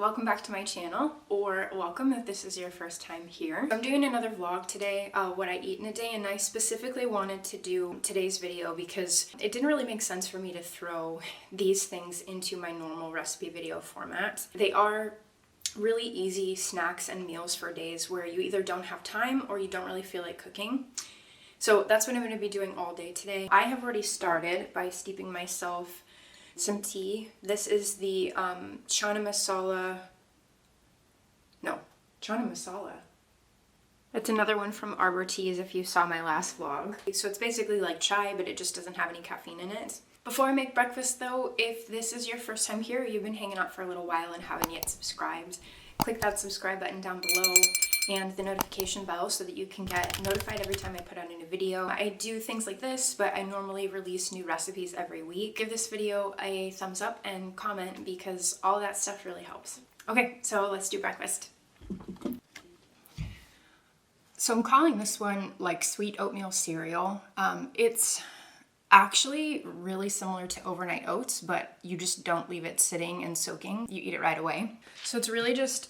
welcome back to my channel, or welcome if this is your first time here. I'm doing another vlog today, what I eat in a day, and I specifically wanted to do today's video because it didn't really make sense for me to throw these things into my normal recipe video format. They are really easy snacks and meals for days where you either don't have time or you don't really feel like cooking. So that's what I'm going to be doing all day today. I have already started by steeping myself some tea. This is the chana masala. That's another one from Arbor Teas if you saw my last vlog. So it's basically like chai, but it just doesn't have any caffeine in it. Before I make breakfast though, if this is your first time here, or you've been hanging out for a little while and haven't yet subscribed, click that subscribe button down below and the notification bell so that you can get notified every time I put out a new video. I do things like this, but I normally release new recipes every week. Give this video a thumbs up and comment because all that stuff really helps. Okay, so let's do breakfast. So I'm calling this one like sweet oatmeal cereal. It's actually really similar to overnight oats, but you just don't leave it sitting and soaking. You eat it right away. So it's really just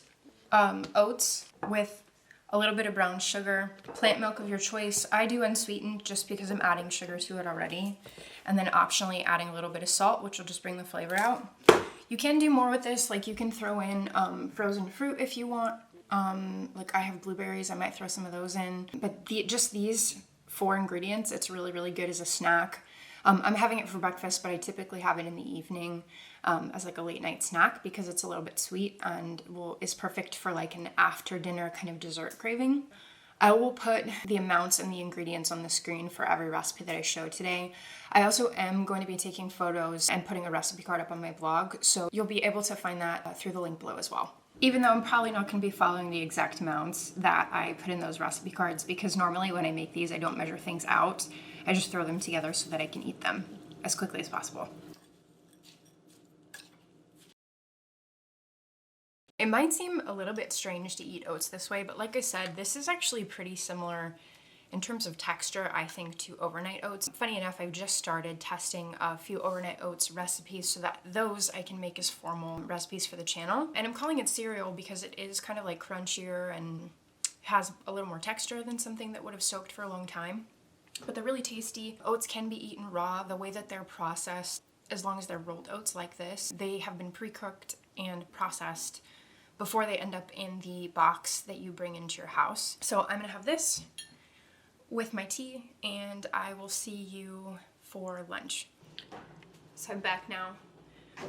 oats with a little bit of brown sugar, plant milk of your choice. I do unsweetened just because I'm adding sugar to it already. And then optionally adding a little bit of salt, which will just bring the flavor out. You can do more with this, like you can throw in frozen fruit if you want. Like I have blueberries, I might throw some of those in. But just these 4 ingredients, it's really, really good as a snack. I'm having it for breakfast, but I typically have it in the evening as like a late night snack because it's a little bit sweet and is perfect for like an after dinner kind of dessert craving. I will put the amounts and the ingredients on the screen for every recipe that I show today. I also am going to be taking photos and putting a recipe card up on my blog, so you'll be able to find that through the link below as well. Even though I'm probably not going to be following the exact amounts that I put in those recipe cards, because normally when I make these, I don't measure things out. I just throw them together so that I can eat them as quickly as possible. It might seem a little bit strange to eat oats this way, but like I said, this is actually pretty similar in terms of texture, I think, to overnight oats. Funny enough, I've just started testing a few overnight oats recipes so that those I can make as formal recipes for the channel. And I'm calling it cereal because it is kind of like crunchier and has a little more texture than something that would have soaked for a long time. But they're really tasty. Oats can be eaten raw. The way that they're processed, as long as they're rolled oats like this, they have been pre-cooked and processed before they end up in the box that you bring into your house. So I'm gonna have this with my tea and I will see you for lunch. So I'm back now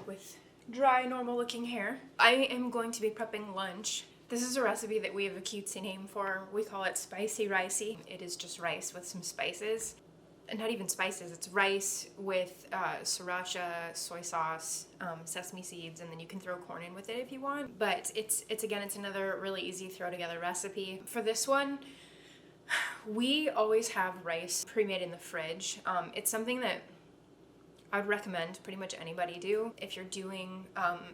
with dry, normal looking hair. I am going to be prepping lunch. This is a recipe that we have a cutesy name for. We call it Spicey Ricey. It is just rice with some spices. And not even spices, it's rice with sriracha, soy sauce, sesame seeds, and then you can throw corn in with it if you want. But it's another really easy throw together recipe. For this one, we always have rice pre-made in the fridge. It's something that I'd recommend pretty much anybody do if you're doing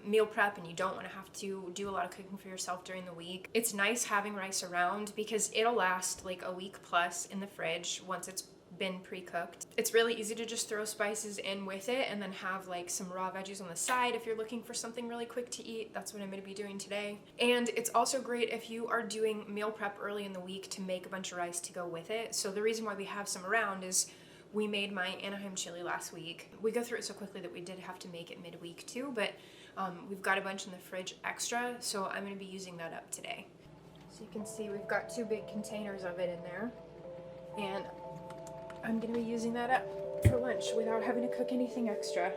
meal prep and you don't want to have to do a lot of cooking for yourself during the week. It's nice having rice around because it'll last like a week plus in the fridge once it's been pre-cooked. It's really easy to just throw spices in with it and then have like some raw veggies on the side if you're looking for something really quick to eat. That's what I'm going to be doing today. And it's also great if you are doing meal prep early in the week to make a bunch of rice to go with it. So the reason why we have some around is we made my Anaheim chili last week. We go through it so quickly that we did have to make it midweek too, but we've got a bunch in the fridge extra, so I'm going to be using that up today. So you can see we've got 2 big containers of it in there, and I'm going to be using that up for lunch without having to cook anything extra.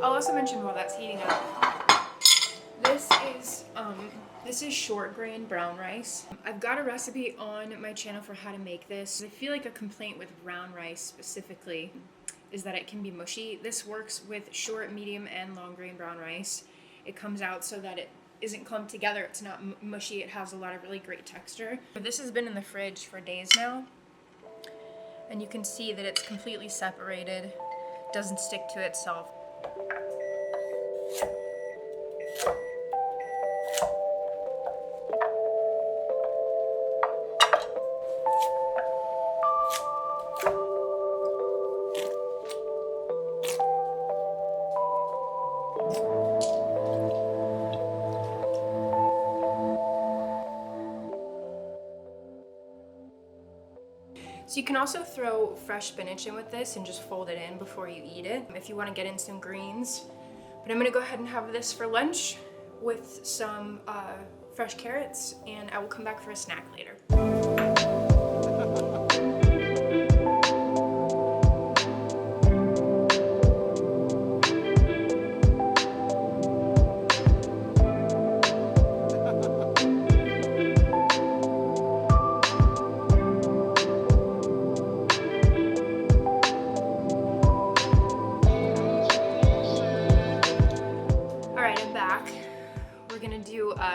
I'll also mention while that's heating up, this is short grain brown rice. I've got a recipe on my channel for how to make this. I feel like a complaint with brown rice specifically is that it can be mushy. This works with short, medium, and long grain brown rice. It comes out so that it isn't clumped together, it's not mushy, it has a lot of really great texture. This has been in the fridge for days now, and you can see that it's completely separated, doesn't stick to itself. So you can also throw fresh spinach in with this and just fold it in before you eat it if you want to get in some greens. But I'm gonna go ahead and have this for lunch with some fresh carrots, and I will come back for a snack later.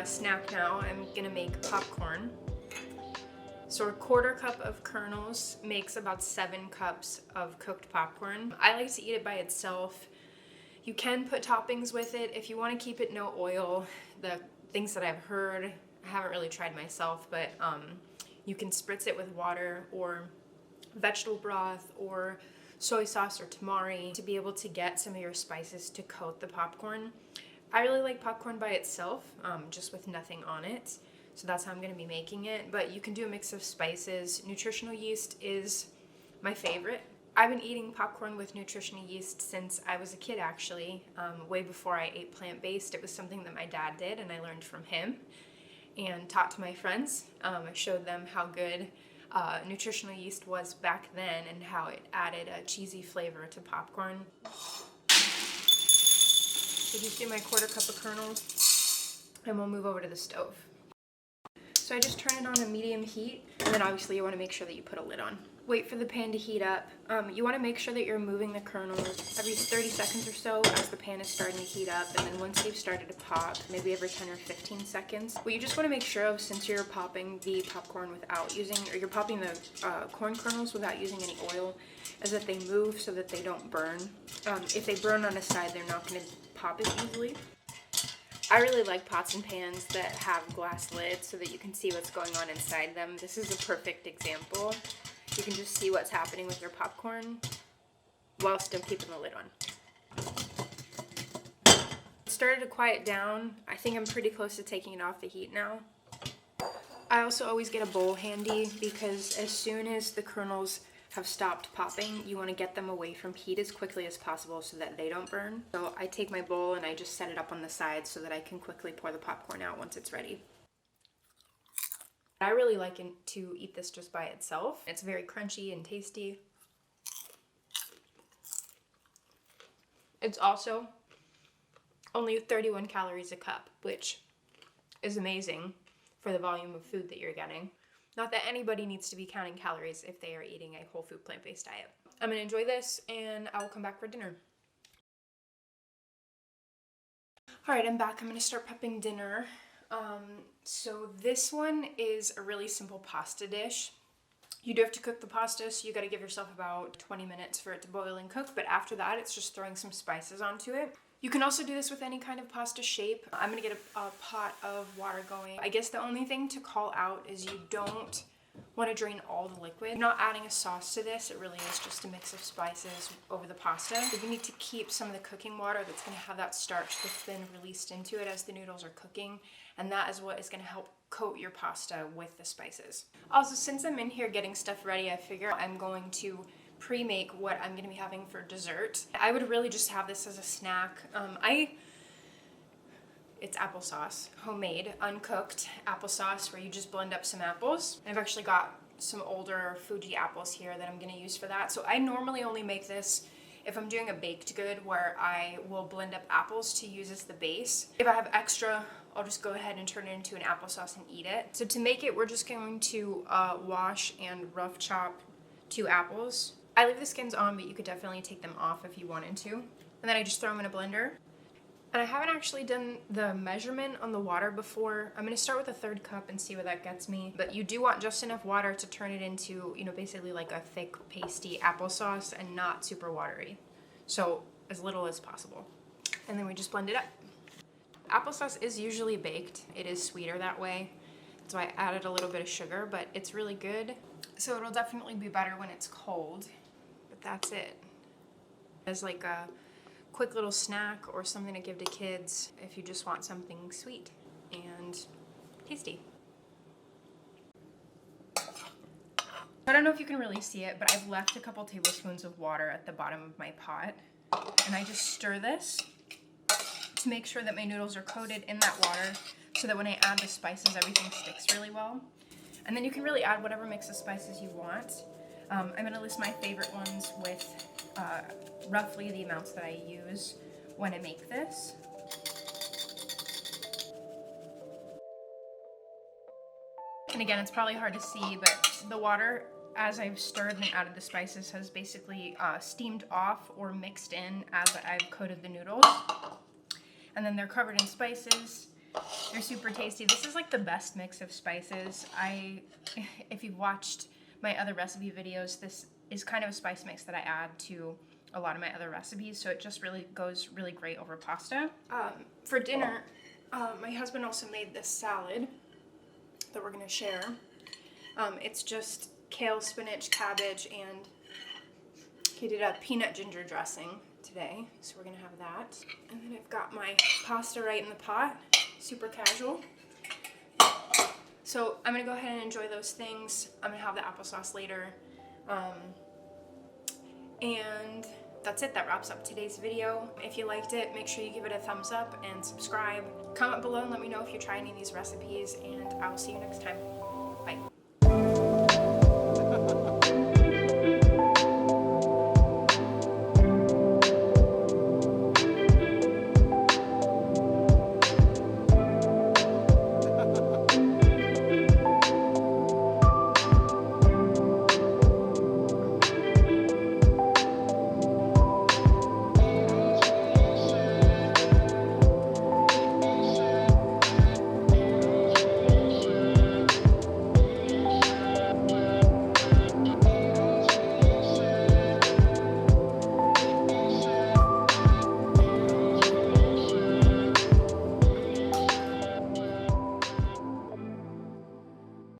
Snack now. I'm gonna make popcorn. So a 1/4 cup of kernels makes about 7 cups of cooked popcorn. I like to eat it by itself. You can put toppings with it if you want to keep it no oil. The things that I've heard, I haven't really tried myself, but you can spritz it with water or vegetable broth or soy sauce or tamari to be able to get some of your spices to coat the popcorn. I really like popcorn by itself, just with nothing on it. So that's how I'm gonna be making it. But you can do a mix of spices. Nutritional yeast is my favorite. I've been eating popcorn with nutritional yeast since I was a kid, actually. Way before I ate plant-based. It was something that my dad did and I learned from him and taught to my friends. I showed them how good nutritional yeast was back then and how it added a cheesy flavor to popcorn. So just do my 1/4 cup of kernels and we'll move over to the stove. So I just turn it on a medium heat, and then obviously you want to make sure that you put a lid on. Wait for the pan to heat up. You want to make sure that you're moving the kernels every 30 seconds or so as the pan is starting to heat up, and then once they've started to pop, maybe every 10 or 15 seconds. What you just want to make sure of, since you're popping the popcorn without using, or you're popping the corn kernels without using any oil, is that they move so that they don't burn. If they burn on a side, they're not going to pop as easily. I really like pots and pans that have glass lids so that you can see what's going on inside them. This is a perfect example. You can just see what's happening with your popcorn while still keeping the lid on. It started to quiet down. I think I'm pretty close to taking it off the heat now. I also always get a bowl handy because as soon as the kernels have stopped popping, you want to get them away from heat as quickly as possible so that they don't burn. So I take my bowl and I just set it up on the side so that I can quickly pour the popcorn out once it's ready. I really like to eat this just by itself. It's very crunchy and tasty. It's also only 31 calories a cup, which is amazing for the volume of food that you're getting. Not that anybody needs to be counting calories if they are eating a whole food plant-based diet. I'm gonna enjoy this and I will come back for dinner. All right, I'm back. I'm gonna start prepping dinner. So this one is a really simple pasta dish. You do have to cook the pasta, so you gotta give yourself about 20 minutes for it to boil and cook, but after that, it's just throwing some spices onto it. You can also do this with any kind of pasta shape. I'm gonna get a pot of water going. I guess the only thing to call out is you don't want to drain all the liquid. You're not adding a sauce to this, it really is just a mix of spices over the pasta. But you need to keep some of the cooking water that's gonna have that starch that's been released into it as the noodles are cooking, and that is what is gonna help coat your pasta with the spices. Also, since I'm in here getting stuff ready, I figure I'm going to pre-make what I'm gonna be having for dessert. I would really just have this as a snack. It's applesauce, homemade, uncooked applesauce where you just blend up some apples. I've actually got some older Fuji apples here that I'm gonna use for that. So I normally only make this if I'm doing a baked good where I will blend up apples to use as the base. If I have extra, I'll just go ahead and turn it into an applesauce and eat it. So to make it, we're just going to wash and rough chop 2 apples. I leave the skins on, but you could definitely take them off if you wanted to. And then I just throw them in a blender. And I haven't actually done the measurement on the water before. I'm gonna start with a 1/3 cup and see where that gets me. But you do want just enough water to turn it into, you know, basically like a thick, pasty applesauce and not super watery. So as little as possible. And then we just blend it up. Applesauce is usually baked. It is sweeter that way. So I added a little bit of sugar, but it's really good. So it'll definitely be better when it's cold. But that's it. As like a quick little snack or something to give to kids if you just want something sweet and tasty. I don't know if you can really see it, but I've left a couple tablespoons of water at the bottom of my pot. And I just stir this to make sure that my noodles are coated in that water so that when I add the spices, everything sticks really well. And then you can really add whatever mix of spices you want. I'm going to list my favorite ones with roughly the amounts that I use when I make this. And again, it's probably hard to see, but the water, as I've stirred and added the spices, has basically steamed off or mixed in as I've coated the noodles. And then they're covered in spices. They're super tasty. This is like the best mix of spices. If you've watched my other recipe videos, this is kind of a spice mix that I add to a lot of my other recipes, so it just really goes really great over pasta. For dinner, my husband also made this salad that we're gonna share. It's just kale, spinach, cabbage, and he did a peanut ginger dressing today, so we're gonna have that. And then I've got my pasta right in the pot, super casual. So I'm gonna go ahead and enjoy those things. I'm gonna have the applesauce later. And that's it, that wraps up today's video. If you liked it, make sure you give it a thumbs up and subscribe. Comment below and let me know if you try any of these recipes, and I will see you next time.